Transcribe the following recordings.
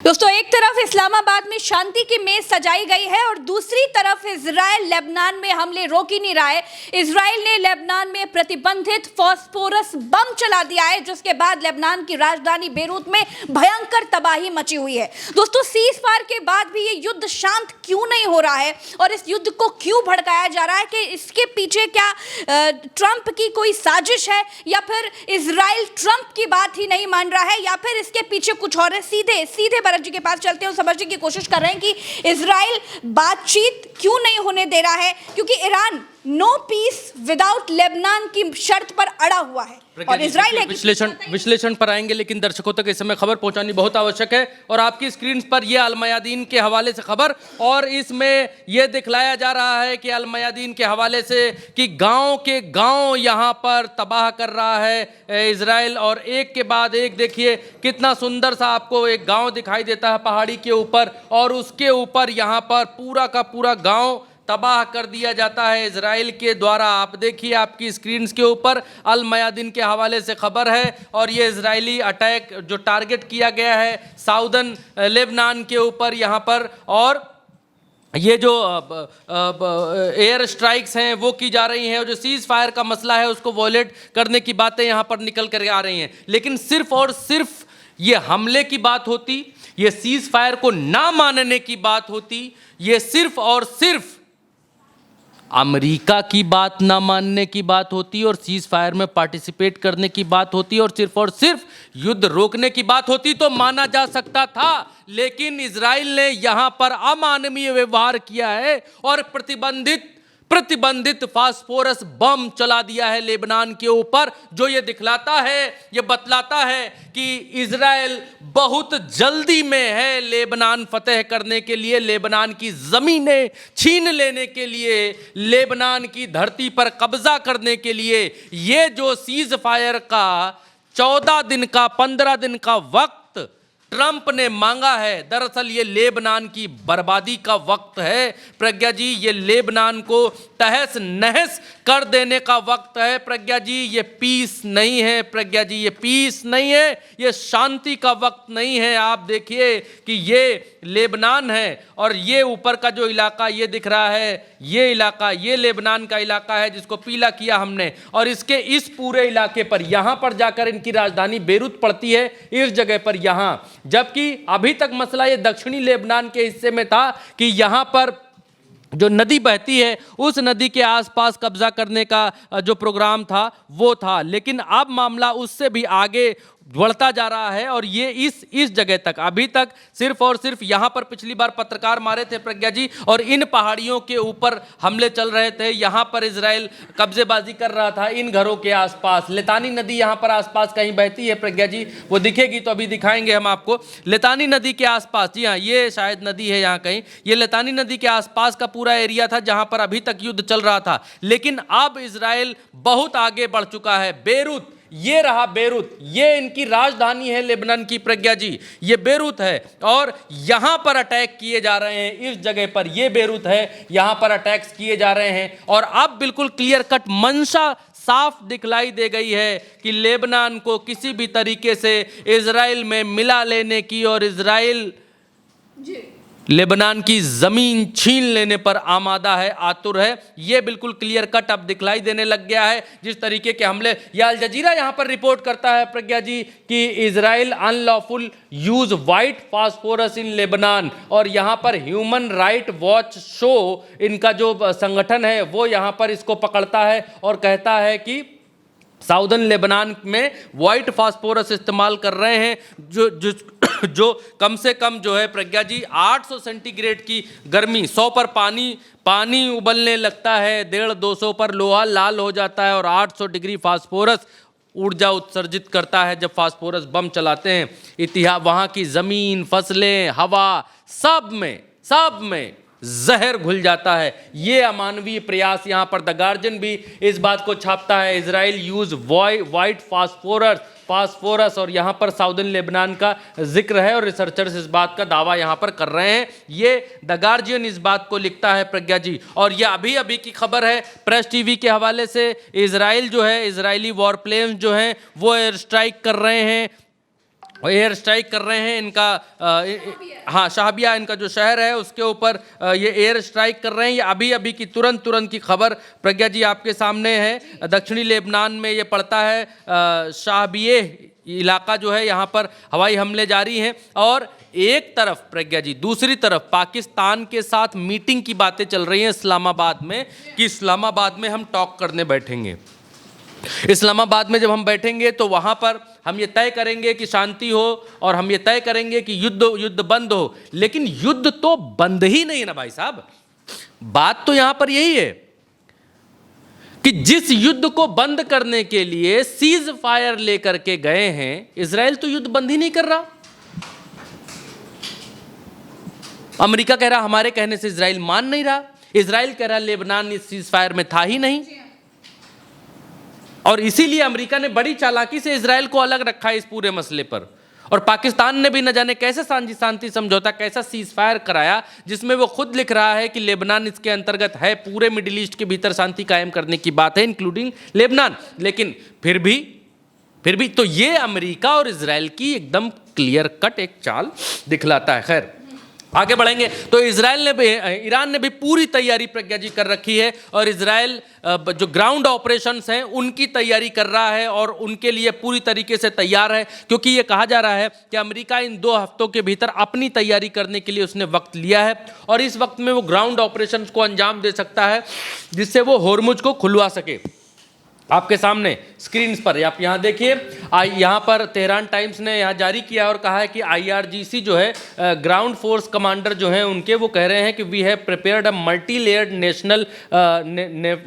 दोस्तों, एक तरफ इस्लामाबाद में शांति की मेज सजाई गई है और दूसरी तरफ इजराइल लेबनान में हमले रोक ही नहीं रहा है। इजराइल ने लेबनान में प्रतिबंधित फास्फोरस बम चला दिया है, जिसके बाद लेबनान की राजधानी बेरूत में भयंकर तबाही मची हुई है। दोस्तों, सीज फायर के बाद भी ये युद्ध शांत क्यों नहीं हो रहा है और इस युद्ध को क्यों भड़काया जा रहा है कि इसके पीछे क्या ट्रंप की कोई साजिश है या फिर इजराइल ट्रंप की बात ही नहीं मान रहा है या फिर इसके पीछे कुछ और है। सीधे भरत जी के पास चलते हैं और समझने की कोशिश कर रहे हैं कि इजराइल बातचीत क्यों नहीं होने दे रहा है, क्योंकि Iran no peace without Lebanon की शर्त पर अड़ा हुआ है और इजराइल विश्लेषण पर आएंगे, लेकिन दर्शकों तक इस समय खबर पहुंचानी बहुत आवश्यक है। और आपकी स्क्रीन पर यह अल मयादीन के हवाले से खबर, और इसमें यह दिखलाया जा रहा है कि अल मयादीन के हवाले से कि गांव के गांव यहां पर तबाह कर रहा है इजराइल। और एक के बाद एक देखिए कितना सुंदर सा आपको एक गांव दिखाई देता है पहाड़ी के ऊपर, और उसके ऊपर यहां पर पूरा का पूरा गांव तबाह कर दिया जाता है इजराइल के द्वारा। आप देखिए आपकी स्क्रीन के ऊपर अल मयादीन के हवाले से खबर है, और ये इजरायली अटैक जो टारगेट किया गया है साउदर्न लेबनान के ऊपर यहाँ पर, और ये जो एयर स्ट्राइक्स हैं वो की जा रही हैं, और जो सीज फायर का मसला है उसको वॉयलेट करने की बातें यहाँ पर निकल कर आ रही हैं। लेकिन सिर्फ और सिर्फ ये हमले की बात होती, ये सीज फायर को ना मानने की बात होती, ये सिर्फ और सिर्फ अमेरिका की बात ना मानने की बात होती और सीज फायर में पार्टिसिपेट करने की बात होती और सिर्फ युद्ध रोकने की बात होती तो माना जा सकता था। लेकिन इजराइल ने यहां पर अमानवीय व्यवहार किया है और प्रतिबंधित फास्फोरस बम चला दिया है लेबनान के ऊपर, जो ये दिखलाता है, ये बतलाता है कि इजराइल बहुत जल्दी में है लेबनान फतेह करने के लिए, लेबनान की ज़मीनें छीन लेने के लिए, लेबनान की धरती पर कब्जा करने के लिए। ये जो सीज फायर का 14 दिन का 15 दिन का वक्त ट्रंप ने मांगा है, दरअसल ये लेबनान की बर्बादी का वक्त है प्रज्ञा जी। ये लेबनान को तहस नहस कर देने का वक्त है प्रज्ञा जी। ये पीस नहीं है प्रज्ञा जी, ये पीस नहीं है, ये शांति का वक्त नहीं है। आप देखिए कि ये लेबनान है और ये ऊपर का जो इलाका ये दिख रहा है, ये इलाका ये लेबनान का इलाका है जिसको पीला किया हमने, और इसके इस पूरे इलाके पर यहाँ पर जाकर इनकी राजधानी बेरूत पड़ती है, इस जगह पर यहाँ। जबकि अभी तक मसला ये दक्षिणी लेबनान के हिस्से में था कि यहाँ पर जो नदी बहती है उस नदी के आसपास कब्जा करने का जो प्रोग्राम था वो था, लेकिन अब मामला उससे भी आगे बढ़ता जा रहा है और ये इस जगह तक अभी तक सिर्फ और सिर्फ यहाँ पर पिछली बार पत्रकार मारे थे प्रज्ञा जी, और इन पहाड़ियों के ऊपर हमले चल रहे थे। यहाँ पर इजराइल कब्जेबाजी कर रहा था इन घरों के आसपास। लितानी नदी यहाँ पर आसपास कहीं बहती है प्रज्ञा जी, वो दिखेगी तो अभी दिखाएंगे हम आपको। लितानी नदी के आसपास, जी हाँ ये शायद नदी है यहाँ कहीं, ये लितानी नदी के आसपास का पूरा एरिया था जहाँ पर अभी तक युद्ध चल रहा था। लेकिन अब इजराइल बहुत आगे बढ़ चुका है। बेरूत, ये रहा बेरूत, ये इनकी राजधानी है लेबनान की प्रज्ञा जी, ये बेरूत है और यहां पर अटैक किए जा रहे हैं। इस जगह पर ये बेरूत है, यहां पर अटैक्स किए जा रहे हैं और अब बिल्कुल क्लियर कट मंशा साफ दिखलाई दे गई है कि लेबनान को किसी भी तरीके से इजराइल में मिला लेने की और इजराइल लेबनान की जमीन छीन लेने पर आमादा है, आतुर है। ये बिल्कुल क्लियर कट अब दिखलाई देने लग गया है जिस तरीके के हमले। या अल जजीरा यहां पर रिपोर्ट करता है प्रज्ञा जी कि Israel unlawful use white phosphorus इन लेबनान, और यहां पर ह्यूमन राइट वॉच शो इनका जो संगठन है वो यहां पर इसको पकड़ता है और कहता है कि साउदर्न लेबनान में वाइट फास्फोरस इस्तेमाल कर रहे हैं जो कम से कम जो है प्रज्ञा जी 800 सेंटीग्रेड की गर्मी, 100 पर पानी उबलने लगता है, 150-200 पर लोहा लाल हो जाता है और 800 डिग्री फास्फोरस ऊर्जा उत्सर्जित करता है जब फास्फोरस बम चलाते हैं। इतिहास, वहाँ की ज़मीन, फसलें, हवा, सब में जहर घुल जाता है। ये अमानवीय प्रयास यहाँ पर द गार्जियन भी इस बात को छापता है। इजराइल यूज वाइट फास्फोरस और यहाँ पर साउदर्न लेबनान का जिक्र है और रिसर्चर्स इस बात का दावा यहाँ पर कर रहे हैं। ये द गार्जियन इस बात को लिखता है प्रज्ञा जी, और ये अभी की खबर है प्रेस टीवी के हवाले से। इजराइल जो है, इजरायली वॉरप्लेन्स जो हैं वो एयर स्ट्राइक कर रहे हैं एयर स्ट्राइक कर रहे हैं इनका हाँ शाहबिया इनका जो शहर है उसके ऊपर ये एयर स्ट्राइक कर रहे हैं। ये अभी अभी की तुरंत की खबर प्रज्ञा जी आपके सामने है। दक्षिणी लेबनान में ये पड़ता है शाहबिये इलाका जो है, यहाँ पर हवाई हमले जारी हैं। और एक तरफ प्रज्ञा जी, दूसरी तरफ पाकिस्तान के साथ मीटिंग की बातें चल रही हैं इस्लामाबाद में कि इस्लामाबाद में हम टॉक करने बैठेंगे। इस्लामाबाद में जब हम बैठेंगे तो वहाँ पर हम ये तय करेंगे कि शांति हो और हम ये तय करेंगे कि युद्ध बंद हो। लेकिन युद्ध तो बंद ही नहीं ना भाई साहब। बात तो यहां पर यही है कि जिस युद्ध को बंद करने के लिए सीज फायर लेकर के गए हैं, इजराइल तो युद्ध बंद ही नहीं कर रहा। अमेरिका कह रहा हमारे कहने से इजराइल मान नहीं रहा। इजराइल कह रहा लेबनान इस सीज फायर में था ही नहीं। और इसीलिए अमेरिका ने बड़ी चालाकी से इजराइल को अलग रखा है इस पूरे मसले पर। और पाकिस्तान ने भी न जाने कैसे शांति समझौता, कैसा सीज फायर कराया, जिसमें वो खुद लिख रहा है कि लेबनान इसके अंतर्गत है, पूरे मिडिल ईस्ट के भीतर शांति कायम करने की बात है इंक्लूडिंग लेबनान। लेकिन फिर भी तो ये अमेरिका और इजराइल की एकदम क्लियर कट एक चाल दिखलाता है। खैर आगे बढ़ेंगे तो ईरान ने भी पूरी तैयारी प्रज्ञा जी कर रखी है और इजराइल जो ग्राउंड ऑपरेशंस हैं उनकी तैयारी कर रहा है और उनके लिए पूरी तरीके से तैयार है, क्योंकि ये कहा जा रहा है कि अमेरिका इन 2 हफ्तों के भीतर अपनी तैयारी करने के लिए उसने वक्त लिया है और इस वक्त में वो ग्राउंड ऑपरेशंस को अंजाम दे सकता है जिससे वो होर्मुज को खुलवा सके। आपके सामने स्क्रीन पर आप यहाँ देखिए, यहाँ पर तेहरान टाइम्स ने यहाँ जारी किया और कहा है कि IRGC जो है ग्राउंड फोर्स कमांडर जो हैं उनके, वो कह रहे हैं कि we have prepared a multi layered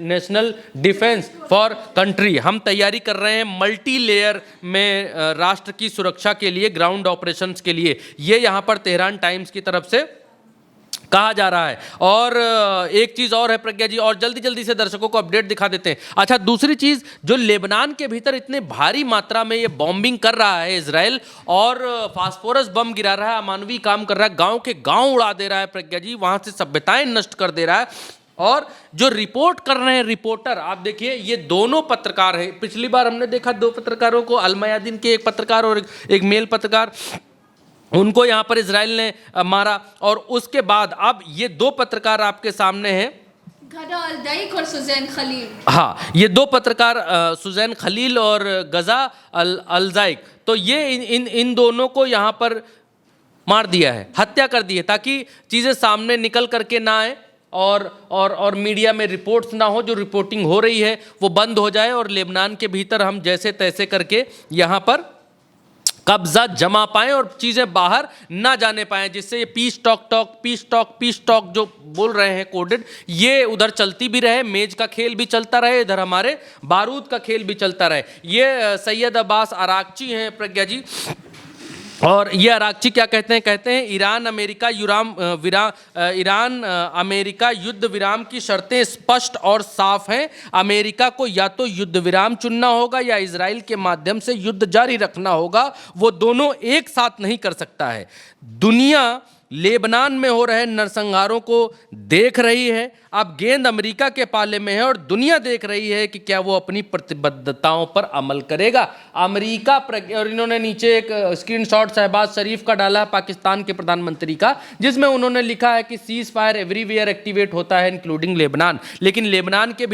national defence for country. हम तैयारी कर रहे हैं मल्टी लेयर में राष्ट्र की सुरक्षा के लिए, ग्राउंड ऑपरेशंस के लिए। ये यहाँ पर तेहरान टाइम्स की तरफ से कहा जा रहा है। और एक चीज़ और है प्रज्ञा जी, और जल्दी से दर्शकों को अपडेट दिखा देते हैं। अच्छा, दूसरी चीज़, जो लेबनान के भीतर इतने भारी मात्रा में ये बॉम्बिंग कर रहा है इजराइल और फास्फोरस बम गिरा रहा है, अमानवीय काम कर रहा है, गांव के गांव उड़ा दे रहा है प्रज्ञा जी, वहां से सभ्यताएं नष्ट कर दे रहा है। और जो रिपोर्ट कर रहे हैं रिपोर्टर, आप देखिए ये दोनों पत्रकार हैं। पिछली बार हमने देखा 2 पत्रकारों को, अलमयादीन के एक पत्रकार और एक मेल पत्रकार, उनको यहाँ पर इजराइल ने मारा। और उसके बाद अब ये 2 पत्रकार आपके सामने हैं, गजा अल-दाइक और सुजैन खलील। हाँ, ये 2 पत्रकार सुजैन खलील और गजा अल-दाइक, तो ये इन दोनों को यहाँ पर मार दिया है, हत्या कर दी है, ताकि चीज़ें सामने निकल करके ना आए और मीडिया में रिपोर्ट्स ना हो। जो रिपोर्टिंग हो रही है वो बंद हो जाए और लेबनान के भीतर हम जैसे तैसे करके यहाँ पर कब्जा जमा पाएं और चीजें बाहर ना जाने पाएं, जिससे ये पीस टॉक जो बोल रहे हैं कोडेड, ये उधर चलती भी रहे, मेज का खेल भी चलता रहे, इधर हमारे बारूद का खेल भी चलता रहे। ये सैयद अब्बास अराक्ची हैं प्रज्ञा जी, और ये अराक्ची क्या कहते हैं ईरान अमेरिका युद्ध विराम की शर्तें स्पष्ट और साफ हैं। अमेरिका को या तो युद्ध विराम चुनना होगा या इजराइल के माध्यम से युद्ध जारी रखना होगा, वो दोनों एक साथ नहीं कर सकता है। दुनिया लेबनान में हो रहे नरसंहारों को देख रही है, अब गेंद अमेरिका के पाले में है और दुनिया देख रही है कि क्या वो अपनी प्रतिबद्धताओं पर अमल करेगा। अमेरिका और इन्होंने नीचे एक स्क्रीनशॉट शहबाज शरीफ का डाला, पाकिस्तान के प्रधानमंत्री का, जिसमें उन्होंने लिखा है कि सीज फायर एवरीवेयर एक्टिवेट होता है इंक्लूडिंग लेबनान। लेकिन लेबनान के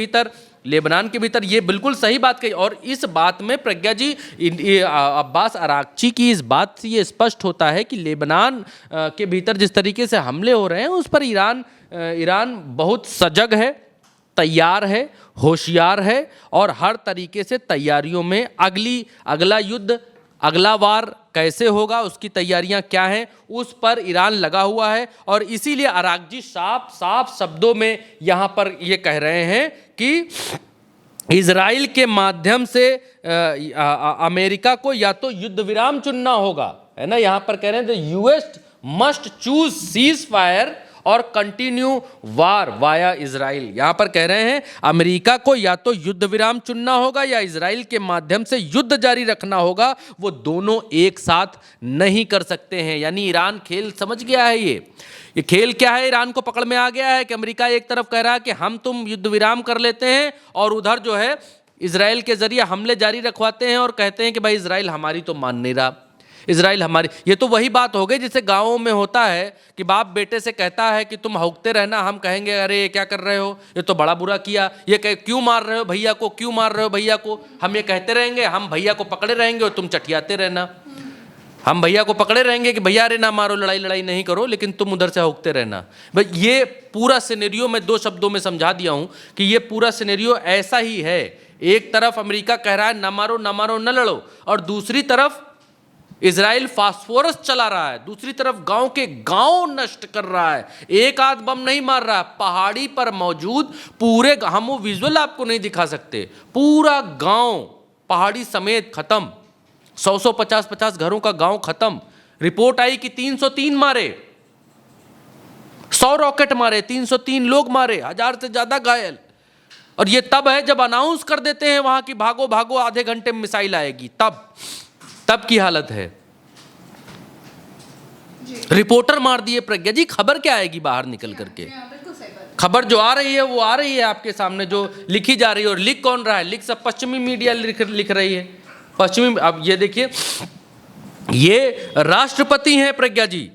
भीतर ये बिल्कुल सही बात कही। और इस बात में प्रज्ञा जी अब्बास अराक्ची की इस बात से ये स्पष्ट होता है कि लेबनान के भीतर जिस तरीके से हमले हो रहे हैं उस पर ईरान बहुत सजग है, तैयार है, होशियार है और हर तरीके से तैयारियों में अगला युद्ध, अगला वार कैसे होगा, उसकी तैयारियां क्या हैं, उस पर ईरान लगा हुआ है। और इसीलिए अराक्ची साफ शब्दों में यहां पर ये कह रहे हैं कि इजराइल के माध्यम से अमेरिका को या तो युद्ध विराम चुनना होगा, है ना, यहां पर कह रहे हैं the US must choose cease fire और कंटिन्यू वार वाया इजराइल। यहां पर कह रहे हैं अमेरिका को या तो युद्ध विराम चुनना होगा या इजराइल के माध्यम से युद्ध जारी रखना होगा, वो दोनों एक साथ नहीं कर सकते हैं। यानी ईरान खेल समझ गया है। ये खेल क्या है, ईरान को पकड़ में आ गया है कि अमेरिका एक तरफ कह रहा है कि हम तुम युद्ध विराम कर लेते हैं और उधर जो है इजराइल के जरिए हमले जारी रखवाते हैं और कहते हैं कि भाई इजराइल हमारी तो मान नहीं रहा। इजराइल हमारी, ये तो वही बात हो गई जिसे गाँवों में होता है कि बाप बेटे से कहता है कि तुम हौकते रहना, हम कहेंगे अरे ये क्या कर रहे हो, ये तो बड़ा बुरा किया, ये क्यों मार रहे हो भैया को, क्यों मार रहे हो भैया को, हम ये कहते रहेंगे, हम भैया को पकड़े रहेंगे और तुम चटियाते रहना। हम भैया को पकड़े रहेंगे कि भैया अरे ना मारो, लड़ाई लड़ाई नहीं करो, लेकिन तुम उधर से हौकते रहना। भाई ये पूरा सिनेरियो मैं 2 शब्दों में समझा दिया हूं कि ये पूरा सिनेरियो ऐसा ही है। एक तरफ अमेरिका कह रहा है ना मारो ना मारो ना लड़ो, और दूसरी तरफ इजराइल फास्फोरस चला रहा है, दूसरी तरफ गांव के गांव नष्ट कर रहा है। एक आध बम नहीं मार रहा, पहाड़ी पर मौजूद पूरे, हम वो विजुअल आपको नहीं दिखा सकते, पूरा गांव पहाड़ी समेत खत्म, 100 50 घरों का गांव खत्म। रिपोर्ट आई कि 303 मारे, 100 रॉकेट मारे, 303 लोग मारे, 1000 से ज्यादा घायल। और ये तब है जब अनाउंस कर देते हैं वहां की भागो भागो आधे घंटे में मिसाइल आएगी, तब की हालत है। रिपोर्टर मार दिए प्रज्ञा जी, खबर क्या आएगी बाहर निकल करके? खबर जो आ रही है वो आ रही है आपके सामने, जो लिखी जा रही है। और लिख कौन रहा है? लिख सब पश्चिमी मीडिया लिख रही है, पश्चिमी। अब ये देखिए, ये राष्ट्रपति हैं प्रज्ञा जी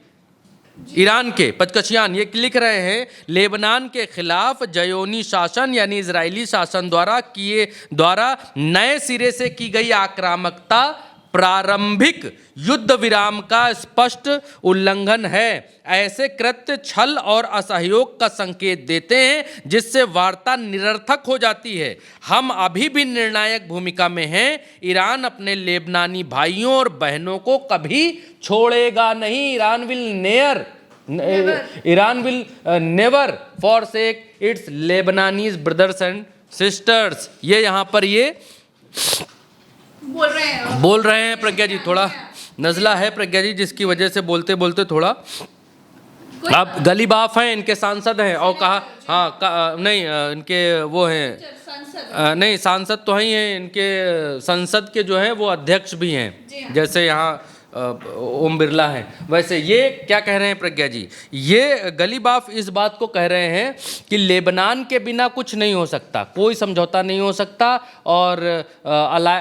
ईरान के, पजकशियान, ये लिख रहे हैं लेबनान के खिलाफ जयोनी शासन यानी इजरायली शासन द्वारा नए सिरे से की गई आक्रामकता प्रारंभिक युद्ध विराम का स्पष्ट उल्लंघन है। ऐसे कृत्य छल और असहयोग का संकेत देते हैं जिससे वार्ता निरर्थक हो जाती है। हम अभी भी निर्णायक भूमिका में हैं। ईरान अपने लेबनानी भाइयों और बहनों को कभी छोड़ेगा नहीं। Iran will never forsake its Lebanese brothers and sisters. ये यहाँ पर ये बोल रहे हैं प्रज्ञा जी। थोड़ा नज़ला है प्रज्ञा जी, जिसकी वजह से बोलते बोलते थोड़ा, अब गलीबाफ हैं, इनके सांसद हैं, और कहा नहीं इनके वो हैं, नहीं सांसद तो ही हैं, इनके संसद के जो हैं वो अध्यक्ष भी हैं, जैसे यहाँ ओम बिरला हैं। वैसे ये क्या कह रहे हैं प्रज्ञा जी? ये गलीबाफ इस बात को कह रहे हैं कि लेबनान के बिना कुछ नहीं हो सकता, कोई समझौता नहीं हो सकता। और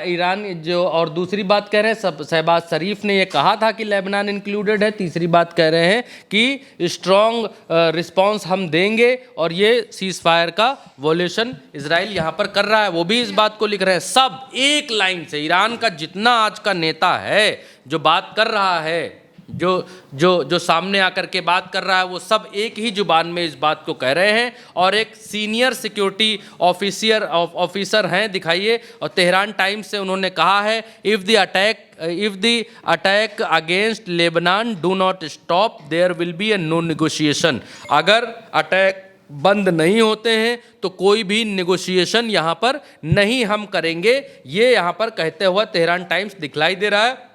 ईरान जो, और दूसरी बात कह रहे हैं, शहबाज शरीफ ने ये कहा था कि लेबनान इंक्लूडेड है। तीसरी बात कह रहे हैं कि स्ट्रॉन्ग रिस्पॉन्स हम देंगे, और ये सीज फायर का वॉल्यूशन इजराइल यहाँ पर कर रहा है, वो भी इस बात को लिख रहे हैं। सब एक लाइन से ईरान का जितना आज का नेता है जो बात कर रहा है, जो सामने आकर के बात कर रहा है, वो सब एक ही जुबान में इस बात को कह रहे हैं। और एक सीनियर सिक्योरिटी ऑफिसर हैं, दिखाइए, और तेहरान टाइम्स से उन्होंने कहा है, if the attack against Lebanon do not stop there will be a no negotiation. अगर अटैक बंद नहीं होते हैं तो कोई भी नेगोशिएशन यहाँ पर नहीं हम करेंगे, ये यहाँ पर कहते हुआ तेहरान टाइम्स दिखलाई दे रहा है।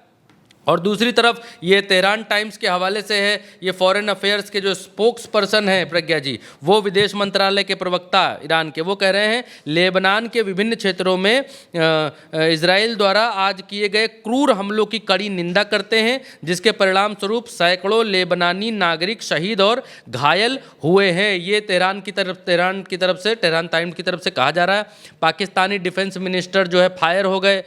और दूसरी तरफ ये तेहरान टाइम्स के हवाले से है, ये फॉरेन अफेयर्स के जो स्पोक्स पर्सन हैं प्रज्ञा जी, वो विदेश मंत्रालय के प्रवक्ता ईरान के, वो कह रहे हैं लेबनान के विभिन्न क्षेत्रों में इजराइल द्वारा आज किए गए क्रूर हमलों की कड़ी निंदा करते हैं, जिसके परिणाम स्वरूप सैकड़ों लेबनानी नागरिक शहीद और घायल हुए हैं। ये तेहरान टाइम्स की तरफ से कहा जा रहा है। पाकिस्तानी डिफेंस मिनिस्टर जो है फायर हो गए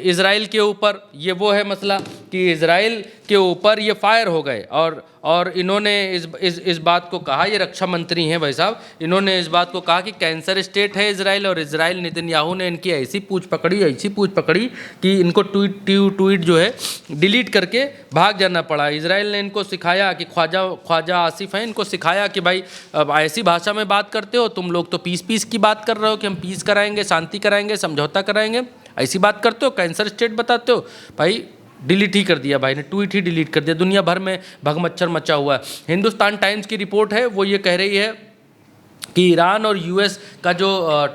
इजराइल के ऊपर। ये वो है मसला कि इजराइल के ऊपर ये फायर हो गए, और इन्होंने इस बात को कहा, ये रक्षा मंत्री हैं भाई साहब, इन्होंने इस बात को कहा कि कैंसर स्टेट है इजराइल, और इजराइल नेतन्याहू ने इनकी ऐसी पूछ पकड़ी कि इनको ट्वीट जो है डिलीट करके भाग जाना पड़ा। इजराइल ने इनको सिखाया कि ख्वाजा आसिफ हैं, इनको सिखाया कि भाई अब ऐसी भाषा में बात करते हो तुम लोग, तो पीस की बात कर रहे हो कि हम पीस कराएंगे, शांति कराएंगे, समझौता कराएंगे, ऐसी बात करते हो, कैंसर स्टेट बताते हो। भाई डिलीट ही कर दिया, भाई ने ट्वीट ही डिलीट कर दिया। दुनिया भर में भगमच्छर मचा हुआ है। हिंदुस्तान टाइम्स की रिपोर्ट है, वो ये कह रही है कि ईरान और यूएस का जो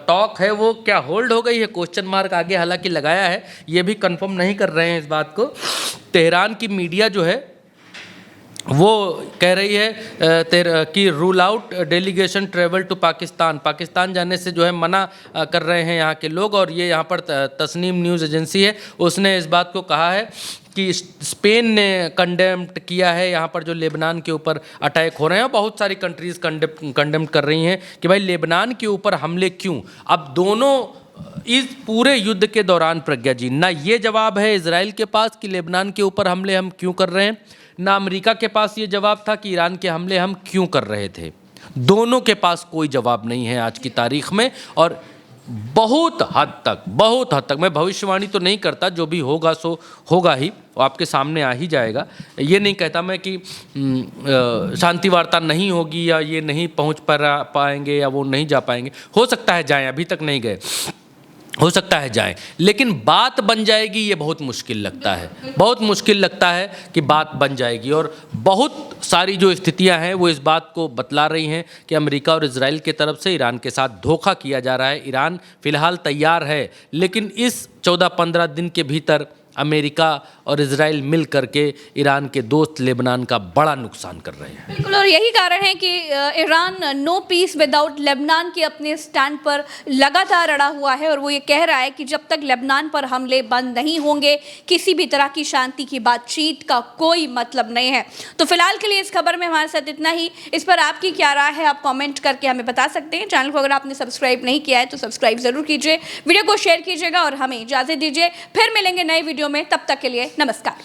टॉक है वो क्या होल्ड हो गई है, क्वेश्चन मार्क आगे हालांकि लगाया है, ये भी कंफर्म नहीं कर रहे हैं इस बात को। तेहरान की मीडिया जो है वो कह रही है कि rule out delegation travel to Pakistan जाने से जो है मना कर रहे हैं यहाँ के लोग। और ये यहाँ पर तस्नीम न्यूज़ एजेंसी है, उसने इस बात को कहा है कि स्पेन ने कंडेम्ड किया है यहाँ पर जो लेबनान के ऊपर अटैक हो रहे हैं। बहुत सारी कंट्रीज़ कंडेम कर रही हैं कि भाई लेबनान के ऊपर हमले क्यों। अब दोनों इस पूरे युद्ध के दौरान प्रज्ञा जी, ना ये जवाब है इजराइल के पास कि लेबनान के ऊपर हमले हम क्यों कर रहे हैं, ना अमेरिका के पास ये जवाब था कि ईरान के हमले हम क्यों कर रहे थे। दोनों के पास कोई जवाब नहीं है आज की तारीख में। और बहुत हद तक मैं भविष्यवाणी तो नहीं करता, जो भी होगा सो होगा ही, वो आपके सामने आ ही जाएगा। ये नहीं कहता मैं कि शांति वार्ता नहीं होगी या ये नहीं पहुंच पाएंगे या वो नहीं जा पाएंगे। हो सकता है जाएं, अभी तक नहीं गए, हो सकता है जाएं, लेकिन बात बन जाएगी ये बहुत मुश्किल लगता है। बहुत मुश्किल लगता है कि बात बन जाएगी। और बहुत सारी जो स्थितियां हैं वो इस बात को बतला रही हैं कि अमेरिका और इजराइल की तरफ से ईरान के साथ धोखा किया जा रहा है। ईरान फिलहाल तैयार है, लेकिन इस 14-15 दिन के भीतर अमेरिका और इजराइल मिल करके ईरान के दोस्त लेबनान का बड़ा नुकसान कर रहे हैं। बिल्कुल, और यही कारण है कि Iran no peace without Lebanon के अपने स्टैंड पर लगातार अड़ा हुआ है। और वो ये कह रहा है कि जब तक लेबनान पर हमले बंद नहीं होंगे, किसी भी तरह की शांति की बातचीत का कोई मतलब नहीं है। तो फिलहाल के लिए इस खबर में हमारे साथ इतना ही। इस पर आपकी क्या राय है, आप कॉमेंट करके हमें बता सकते हैं। चैनल को अगर आपने सब्सक्राइब नहीं किया है तो सब्सक्राइब जरूर कीजिए, वीडियो को शेयर कीजिएगा और हमें इजाजत दीजिए। फिर मिलेंगे नए वीडियो में, तब तक के लिए नमस्कार।